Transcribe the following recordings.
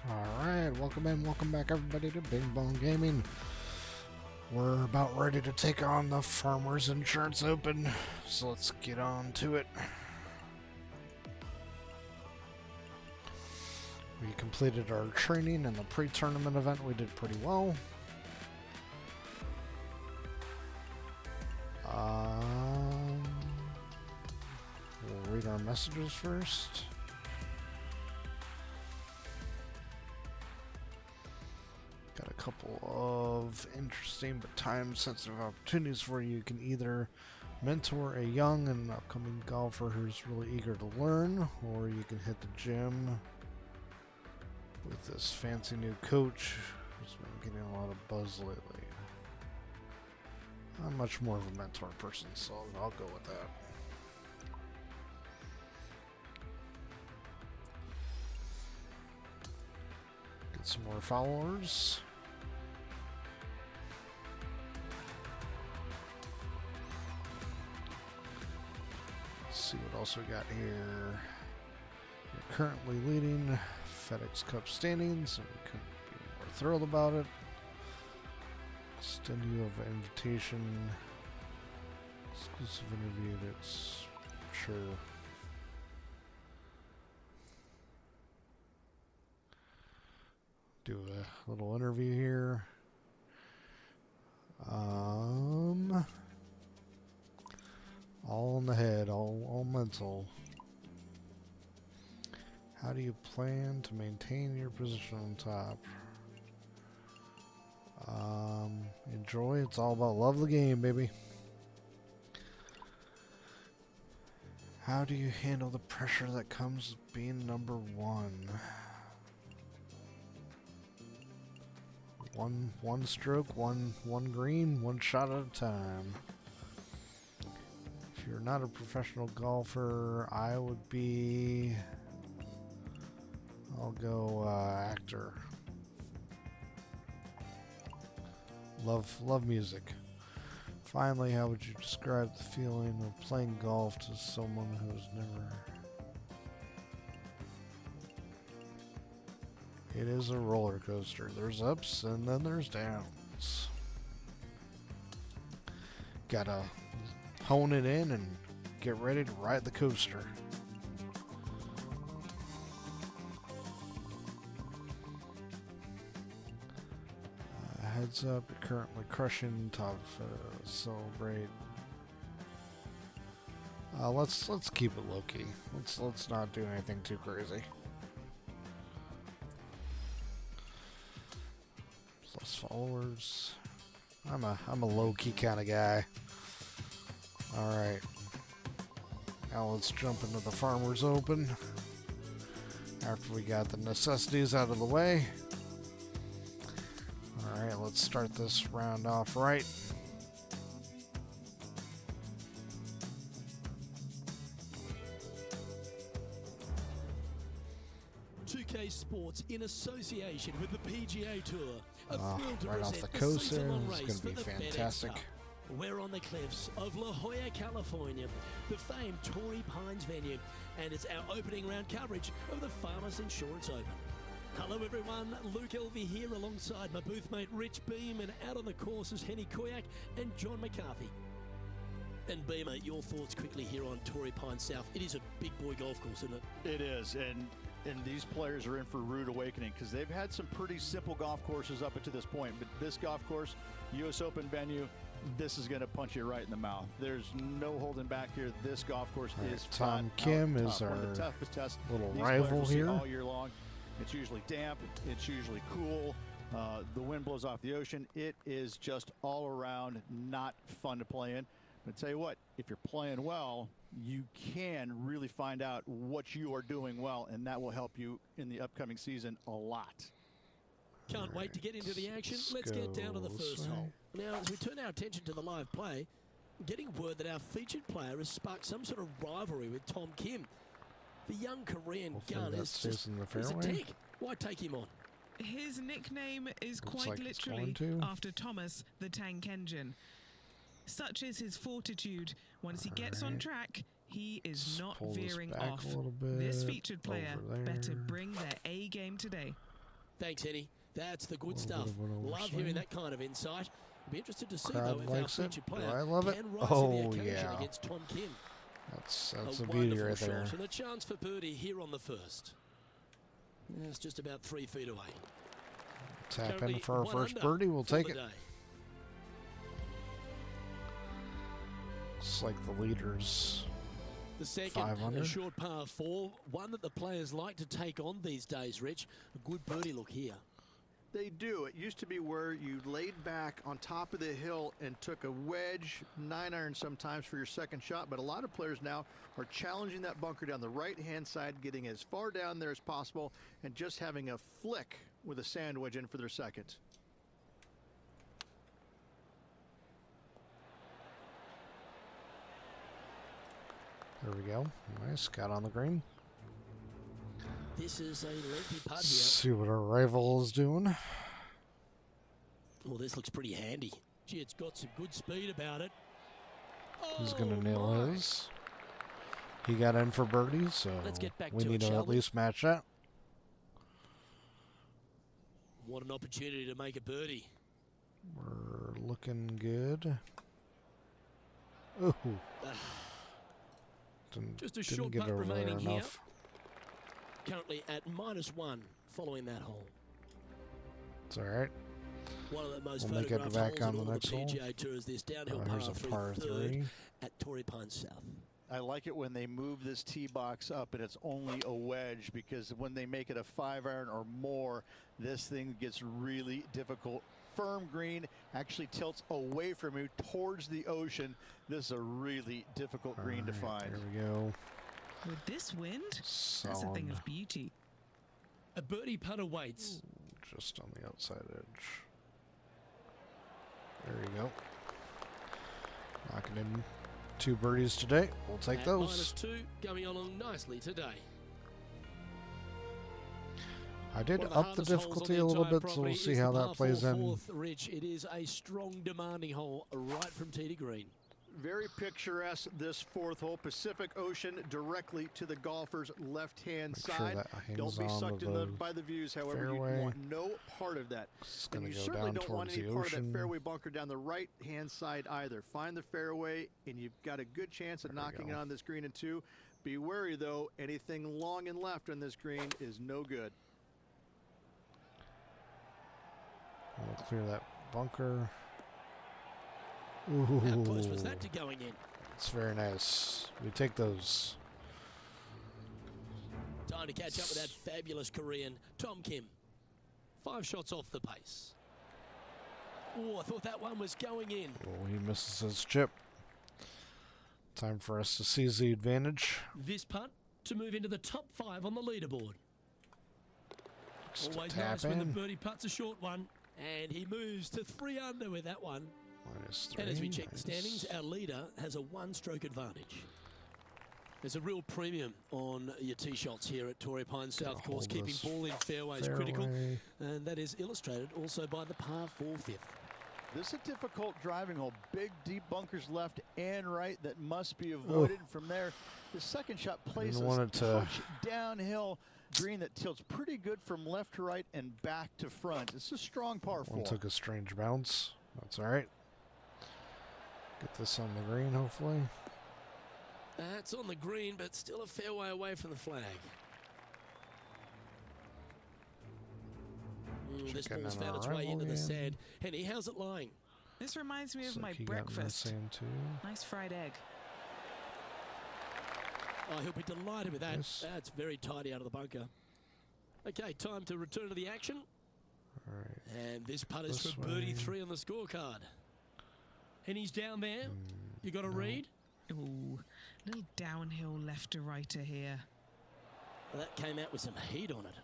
Alright, welcome in, welcome back everybody to Bing Bong Gaming. We're about ready to take on the Farmers Insurance Open, so let's get on to it. We completed our training in the pre-tournament event. We did pretty well. We'll read our messages first. Got a couple of interesting but time-sensitive opportunities for you. You can either mentor a young and upcoming golfer who's really eager to learn, or you can hit the gym with this fancy new coach who's been getting a lot of buzz lately. I'm much more of a mentor person, so I'll go with that. Get some more followers. Let's see what else we got here. You're currently leading FedEx Cup standings, and we couldn't be more thrilled about it. Extend you of an invitation. Exclusive interview, that's sure. Do a little interview here. All in the head, all mental. How do you plan to maintain your position on top? Enjoy. It's all about love the game, baby. How do you handle the pressure that comes with being number one? One stroke, one green, one shot at a time. If you're not a professional golfer, I would be. I'll go actor. Love music. Finally, how would you describe the feeling of playing golf to someone who's never? It is a roller coaster. There's ups and then there's downs. Gotta hone it in and get ready to ride the coaster. Heads up, you're currently crushing top. Celebrate. Let's keep it low key. Let's not do anything too crazy. Plus followers. I'm a low key kind of guy. All right. Now let's jump into the Farmers Open. After we got the necessities out of the way. Alright, let's start this round off right. "2K Sports, in association with the PGA Tour, are thrilled to right off present the coast there. season-long It's race going to for be the FedEx fantastic. Cup. We're on the cliffs of La Jolla, California, the famed Torrey Pines venue, and it's our opening round coverage of the Farmers Insurance Open. Hello everyone, Luke Elvey here alongside my booth mate Rich Beam, and out on the course is Henny Koyak and John McCarthy. And Beamer, your thoughts quickly here on Torrey Pines South. It is a big boy golf course, isn't it? It is, and these players are in for a rude awakening because they've had some pretty simple golf courses up to this point, but this golf course, US Open venue, this is going to punch you right in the mouth. There's no holding back here. This golf course is Tom flat Kim out is tough. One our of the toughest tests little these rival players will see here. all year long. It's usually damp. It's usually cool. The wind blows off the ocean. It is just all around not fun to play in. But I tell you what, if you're playing well, you can really find out what you are doing well, and that will help you in the upcoming season a lot. Can't wait to get into the action. Let's get down to the first hole. Now, as we turn our attention to the live play, getting word that our featured player has sparked some sort of rivalry with Tom Kim. The young Korean gun is just he's a tank. Why take him on? His nickname is quite like literally after Thomas the Tank Engine. Such is his fortitude. Once he gets on track, he is not veering off. This featured player better bring their A game today. Thanks, Henny. That's the good Little stuff. bit of an Love overswing. hearing that kind of insight. Be interested to see, Crowd though, if our likes it. featured Do player I love it? can rise Oh, to the occasion yeah. against Tom Kim. That's A a beauty wonderful right shot there. and a chance for birdie here on the first. Yeah, it's just about 3 feet away. Tap Currently in for our 1 first under birdie. We'll for take the it. day. It's like the leaders. The second, 5 under. a short par 4, one that the players like to take on these days, Rich. A good birdie look here. They do. It used to be where you laid back on top of the hill and took a wedge, 9-iron sometimes for your second shot, but a lot of players now are challenging that bunker down the right-hand side, getting as far down there as possible, and just having a flick with a sand wedge in for their second. There we go. Nice. Got on the green. This is a lengthy putt here. See what our rival is doing. Well, this looks pretty handy. Gee, it's got some good speed about it. He's going to Oh, nail my. his. He got in for birdie, so Let's get back we to need it, to shall at we? least match that. What an opportunity to make a birdie. We're looking good. Ooh. Just a Didn't short get putt over there remaining here. enough. Currently at -1 following that hole. It's all right. One of the most We'll make it photographed back holes on in the all next the hole. PGA Tour is this downhill par Here's a 3 par third 3. at Torrey Pines South. I like it when they move this tee box up and it's only a wedge, because when they make it a 5-iron or more, this thing gets really difficult. Firm green, actually tilts away from you towards the ocean. This is a really difficult green to All right, find. There we go. With this wind, that's a Solid. thing of beauty. A birdie putt awaits. Just on the outside edge. There you go. Knocking in 2 birdies today. We'll take At those. -2, going along nicely today. I did One of up the hardest holes on difficulty the a little entire bit, so property we'll see is how the that par plays 4 in. fourth, Rich. It is a strong, demanding hole right from tee to green. Very picturesque, this 4th hole. Pacific Ocean directly to the golfer's left-hand Make sure side. that hangs Don't be on sucked to in the by the views, however. fairway. You want no part of that. It's And going you to go certainly down don't want towards any the part of that ocean. fairway bunker down the right-hand side either. Find the fairway, and you've got a good chance of There we knocking it go. on this green in 2. Be wary, though. Anything long and left on this green is no good. We'll clear that bunker. How close was Ooh, that to going in? it's very nice. We take those. Time to catch up with that fabulous Korean, Tom Kim. 5 shots off the pace. Oh, I thought that one was going in. Oh, he misses his chip. Time for us to seize the advantage. This putt to move into the top 5 on the leaderboard. Just to Always tap nice when the in. birdie putt's a short one. And he moves to 3 under with that one. -3. And as we check the nice. standings, our leader has a 1-stroke advantage. There's a real premium on your tee shots here at Torrey Pines South Course. hold Keeping this ball in fairway is critical. Fairway. And that is illustrated also by the par 4 fifth. This is a difficult driving hole. Big, deep bunkers left and right that must be avoided. From there, the second shot places want it to- touch downhill green that tilts pretty good from left to right and back to front. It's a strong par 4. One took a strange bounce. That's all right. Get this on the green, hopefully. That's on the green, but still a fair way away from the flag. This Checking ball's in found our its way rival into the again. sand. Henny, how's it lying? This reminds me Looks of like my he got in the breakfast. sand too. Nice fried egg. Oh, he'll be delighted with that. Yes. That's very tidy out of the bunker. Okay, time to return to the action. All right. And this putt is This for birdie way. 3 on the scorecard. Henny's down there. You got a no. read? Ooh, little downhill left to righter here. Well, that came out with some heat on it.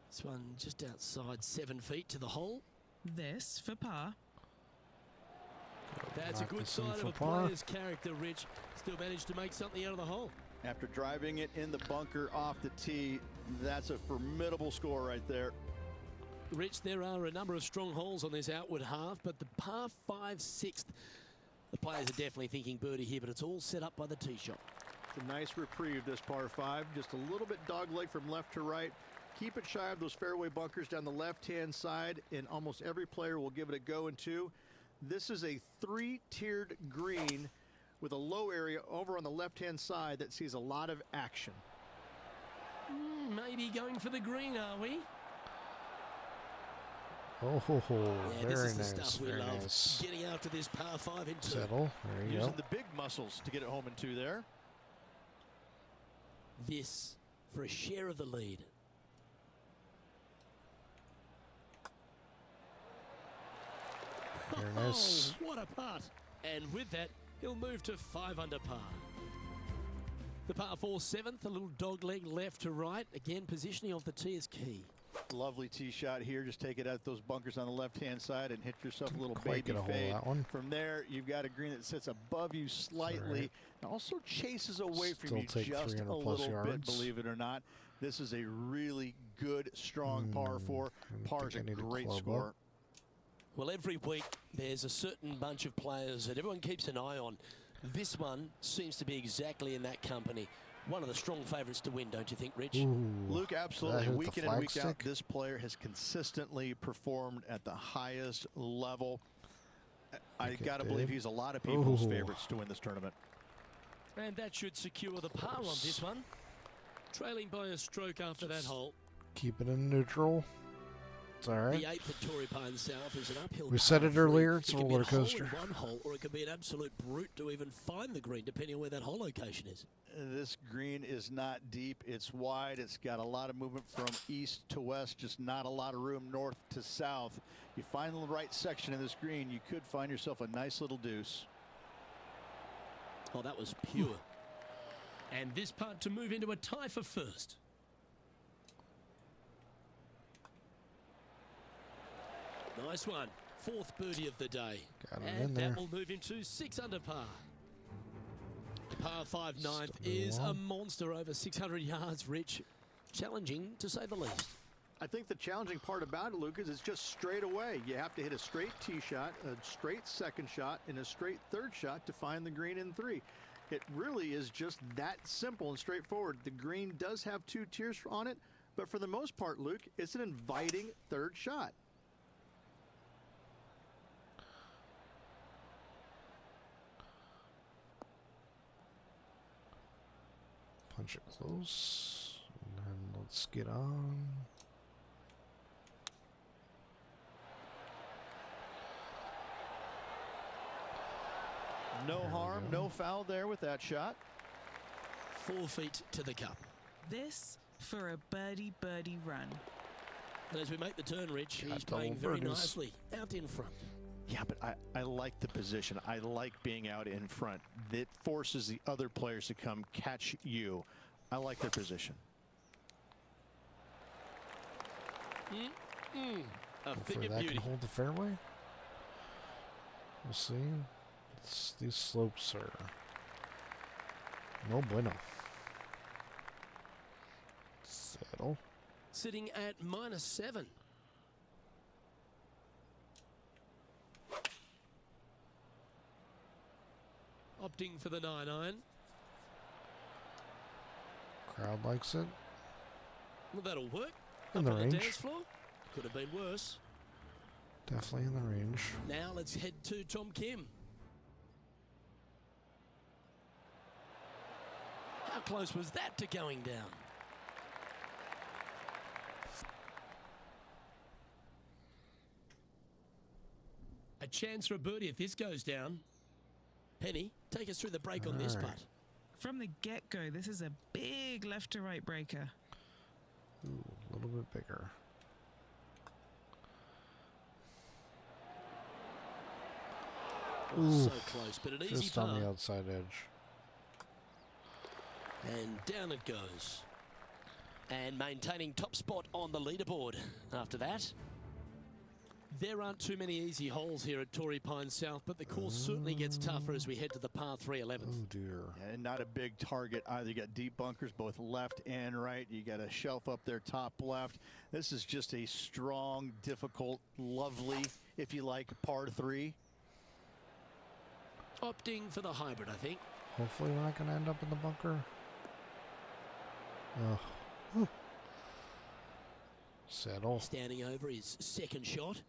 This one just outside 7 feet to the hole. This for par. That's a Knock good this in sign of for a par. player's character, Rich. Still managed to make something out of the hole. After driving it in the bunker off the tee, that's a formidable score right there. Rich, there are a number of strong holes on this outward half, but the par 5 6th, the players are definitely thinking birdie here, but it's all set up by the tee shot. It's a nice reprieve, this par 5. Just a little bit dogleg from left to right. keep it shy of those fairway bunkers down the left-hand side, and almost every player will give it a go in two. This is a 3-tiered green with a low area over on the left-hand side that sees a lot of action. Maybe going for the green, are we? Oh, Yeah, very this is the nice. stuff we Very love. nice. Getting after this par 5 in 2. Settle. There you Using go. the big muscles to get it home in two there. This for a share of the lead. Very nice. Oh, what a putt. And with that, he'll move to 5 under par. The par 4 7th, a little dog leg left to right. Again, positioning of the tee is key. Lovely tee shot here. Just take it out those bunkers on the left-hand side and hit yourself a little Quite baby get a hold of fade. that one. From there, you've got a green that sits above you slightly right. and also chases away from Still you take just 300 a plus little bit, yards. believe it or not. This is a really good, strong par 4. I Par is think I a need a great club score. up. Well, every week there's a certain bunch of players that everyone keeps an eye on. This one seems to be exactly in that company. One of the strong favourites to win, don't you think, Rich? Ooh, Luke, absolutely. hit the Week in and week out, flagstick? this player has consistently performed at the highest level. I Think it got to believe did. he's a lot of people's Ooh. favorites to win this tournament. And that should secure the par on this one. Trailing by a stroke after that hole. keep it in neutral. It's all right. The 8th at Torrey Pines South is an uphill. We said par it 3. earlier, it's a It can be roller hole in coaster. one hole, or it could be an absolute brute to even find the green, depending on where that hole location is. This green is not deep. It's wide. It's got a lot of movement from east to west, just not a lot of room north to south. You find the right section of this green, you could find yourself a nice little deuce. Oh, that was pure. And this putt to move into a tie for first. Nice one. 4th birdie of the day. Got it And in there. that will move him to 6 under par. Par 5 9th Still is a along. monster over 600 yards, Rich. Challenging, to say the least. I think the challenging part about it, Luke, is it's just straight away. You have to hit a straight tee shot, a straight second shot, and a straight third shot to find the green in 3. It really is just that simple and straightforward. The green does have 2 tiers on it, but for the most part, Luke, it's an inviting third shot. Punch it close. And then let's get on. No There we harm, go. no foul there with that shot. 4 feet to the cup. This for a birdie run. And as we make the turn, Rich, Got he's playing double very birdies. nicely out in front. Yeah, but I like the position. I like being out in front. It forces the other players to come catch you. I like their position. A Hopefully thing of that beauty. can hold the fairway. We'll see. These slopes are no bueno. Settle. Sitting at -7. Opting for the 9-iron. Crowd likes it. Well, that'll work. In Up the on range. the dance floor. Could have been worse. Definitely in the range. Now let's head to Tom Kim. How close was that to going down? A chance for a birdie if this goes down. Penny, take us through the break on this All right. putt. From the get-go, this is a big left to right breaker. Ooh, a little bit bigger. Oh, Ooh, so close, but an easy Just on the par. outside edge. And down it goes. And maintaining top spot on the leaderboard after that. There aren't too many easy holes here at Torrey Pines South, but the course certainly gets tougher as we head to the par 3 11th. Oh dear. And not a big target either. You got deep bunkers both left and right. You got a shelf up there top left. This is just a strong, difficult, lovely, if you like, par 3. Opting for the hybrid, I think. Hopefully we're not going to end up in the bunker. Oh. Settle. Standing over his second shot.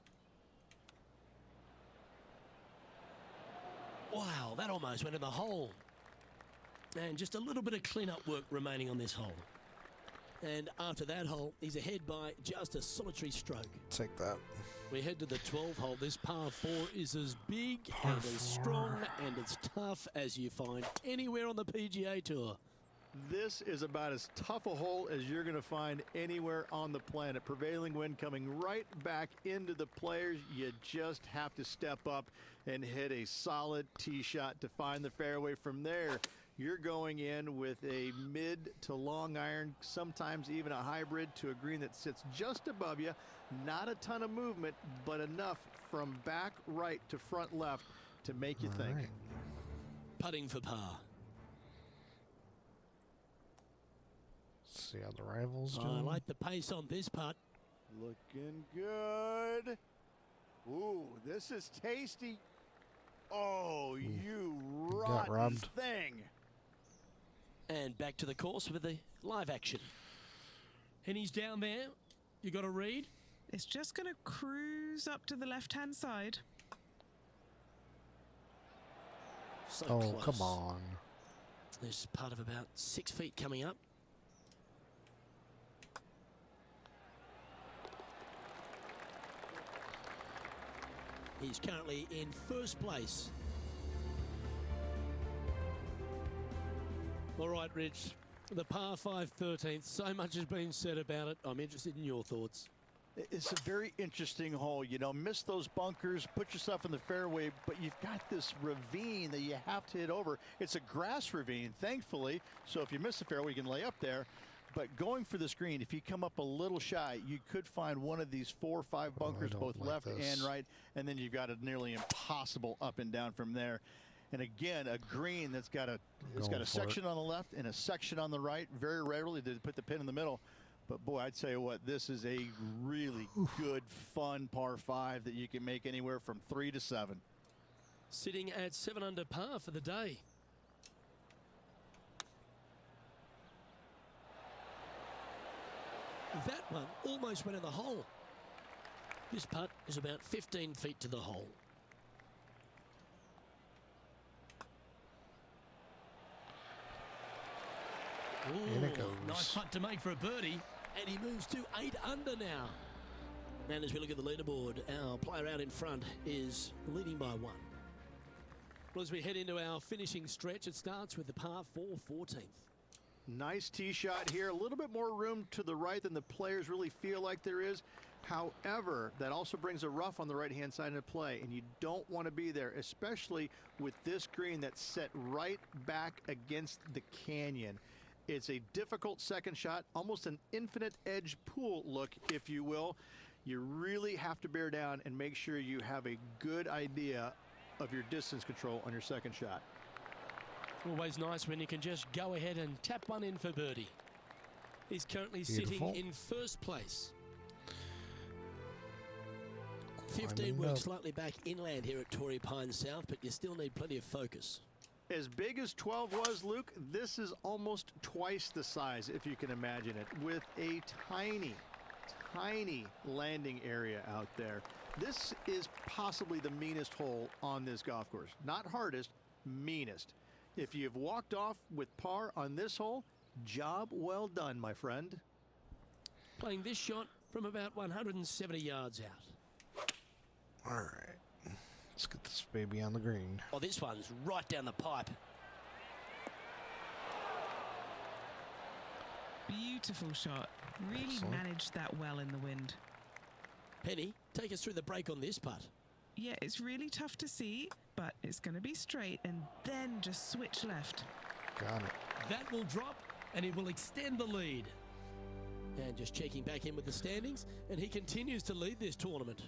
Wow, that almost went in the hole. And just a little bit of clean-up work remaining on this hole. And after that hole, he's ahead by just a solitary stroke. Take that. We head to the 12th hole. This par 4 is as big Par and as 4. strong and as tough as you find anywhere on the PGA Tour. This is about as tough a hole as you're going to find anywhere on the planet. Prevailing wind coming right back into the players. You just have to step up and hit a solid tee shot to find the fairway. From there, you're going in with a mid to long iron, sometimes even a hybrid, to a green that sits just above you. Not a ton of movement, but enough from back right to front left to make you think. Right. Putting for par. See how the rivals do. I like the pace on this putt. Looking good. Ooh, this is tasty. Oh, you got rotten robbed. thing. And back to the course with the live action. And he's down there. You got a read? It's just going to cruise up to the left-hand side. So Oh, close. come on. There's part of about 6 feet coming up. He's currently in first place. All right, Rich. The par 5 13th. So much has been said about it. I'm interested in your thoughts. It's a very interesting hole. You know, miss those bunkers, put yourself in the fairway, but you've got this ravine that you have to hit over. It's a grass ravine, thankfully, so if you miss the fairway, you can lay up there. But going for this green, if you come up a little shy, you could find one of these 4 or 5 bunkers, don't both like left this. and right, and then you've got a nearly impossible up and down from there. And again, a green that's got a Going for section on the left and a section on the right. Very rarely did it put the pin in the middle. But boy, I'd tell you what, this is a really good, fun par 5 that you can make anywhere from 3 to 7. Sitting at 7 under par for the day. That one almost went in the hole. This putt is about 15 feet to the hole. In it Ooh, goes. nice putt to make for a birdie. And he moves to 8 under now. And as we look at the leaderboard, our player out in front is leading by 1. Well, as we head into our finishing stretch, it starts with the par 4 14th. Nice tee shot here. A little bit more room to the right than the players really feel like there is. However, that also brings a rough on the right-hand side into play, and you don't want to be there, especially with this green that's set right back against the canyon. It's a difficult second shot, almost an infinite edge pool look, if you will. You really have to bear down and make sure you have a good idea of your distance control on your second shot. Always nice when you can just go ahead and tap one in for birdie. He's currently Beautiful. sitting in first place. Climbing 15 works up. slightly back inland here at Torrey Pines South, but you still need plenty of focus. As big as 12 was, Luke, this is almost twice the size, if you can imagine it, with a tiny, tiny landing area out there. This is possibly the meanest hole on this golf course. Not hardest, meanest. If you've walked off with par on this hole, job well done, my friend. Playing this shot from about 170 yards out. All right. Let's get this baby on the green. Oh, this one's right down the pipe. Beautiful shot. Really Excellent. managed that well in the wind. Penny, take us through the break on this putt. Yeah, it's really tough to see, but it's going to be straight and then just switch left. Got it. That will drop and it will extend the lead. And just checking back in with the standings, and he continues to lead this tournament.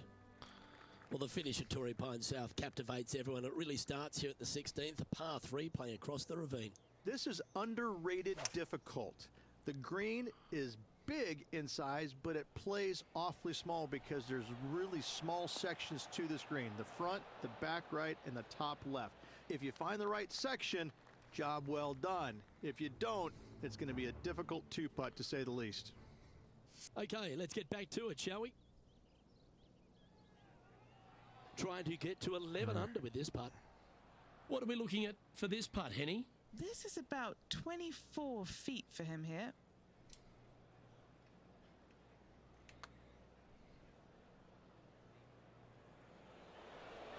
Well, the finish at Torrey Pines South captivates everyone. It really starts here at the 16th, a par 3 playing across the ravine. This is underrated difficult. The green is big in size, but it plays awfully small because there's really small sections to this green. The front, the back right, and the top left. If you find the right section, job well done. If you don't, it's going to be a difficult 2-putt to say the least. Okay, let's get back to it, shall we? Trying to get to 11 under with this putt. What are we looking at for this putt, Henny? This is about 24 feet for him here.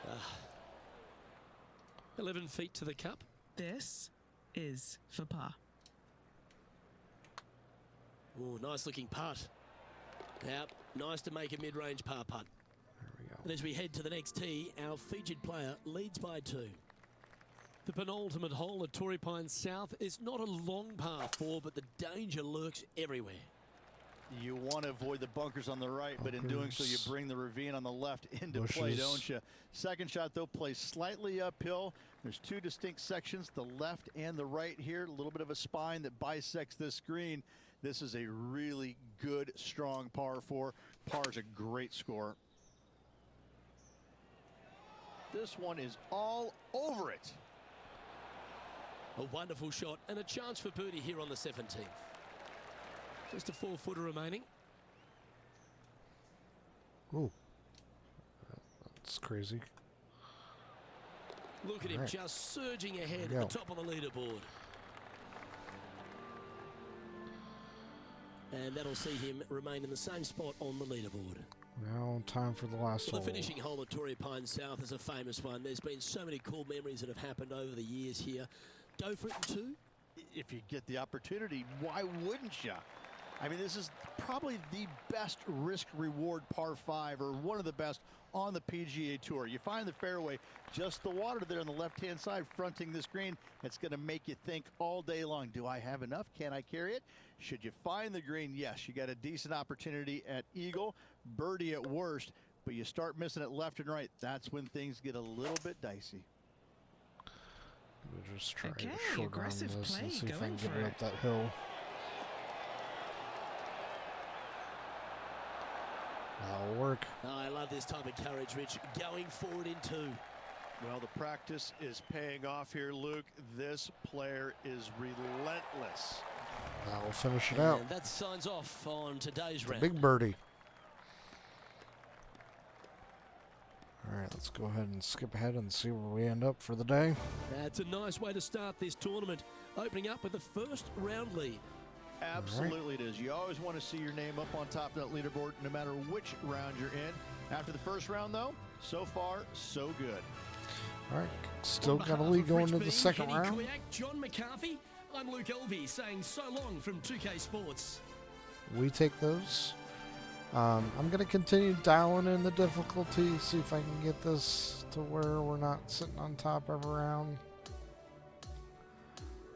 Ah. 11 feet to the cup. This is for par. Oh, nice looking putt. Yep, nice to make a mid-range par putt. There we go. And as we head to the next tee, our featured player leads by 2. The penultimate hole at Torrey Pines South is not a long par 4, but the danger lurks everywhere. You want to avoid the bunkers on the right, but in doing so, you Bunkers. bring the ravine on the left into play, Bushes. don't you? Second shot, though, plays slightly uphill. There's 2 distinct sections, the left and the right here. A little bit of a spine that bisects this green. This is a really good, strong par 4. Par is a great score. This one is all over it. A wonderful shot and a chance for birdie here on the 17th. Just a 4-footer remaining. Ooh. That's crazy. Look at him Right. just surging ahead There at we the top of the leaderboard. And that'll see him remain in the same spot on the leaderboard. Now time for the last Well, hole. the finishing hole at Torrey Pines South is a famous one. There's been so many cool memories that have happened over the years here. Go for it in 2. If you get the opportunity, why wouldn't you? I mean, this is probably the best risk-reward par 5, or one of the best on the PGA Tour. You find the fairway, just the water there on the left-hand side fronting this green. It's going to make you think all day long, do I have enough? Can I carry it? Should you find the green? Yes, you got a decent opportunity at Eagle, birdie at worst, but you start missing it left and right. That's when things get a little bit dicey. We'll just try Okay, to short round aggressive this and play, see if I going can get for it it. up that hill. That'll work. Oh, I love this type of courage, Rich. Going forward in 2. Well, the practice is paying off here, Luke. This player is relentless. That'll finish it out. And that signs off on today's round. Big birdie. All right, let's go ahead and skip ahead and see where we end up for the day. That's a nice way to start this tournament, opening up with the first round lead. Absolutely it is. You always want to see your name up on top of that leaderboard, no matter which round you're in. After the first round, though, so far, so good. All right, still On got a behalf lead of going Rich into the Bean, second Kenny round. Kwiat, John McCarthy, I'm Luke Elvey saying so long from 2K Sports. We take those. I'm going to continue dialing in the difficulty, see if I can get this to where we're not sitting on top every round.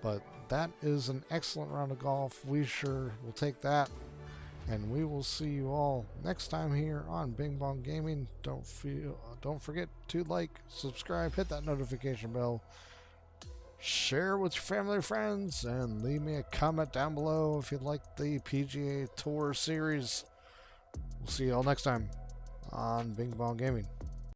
But that is an excellent round of golf. We sure will take that. And we will see you all next time here on Bing Bong Gaming. Don't forget to like, subscribe, hit that notification bell, share with your family and friends, and leave me a comment down below if you like the PGA Tour series. We'll see you all next time on Bing Bong Gaming.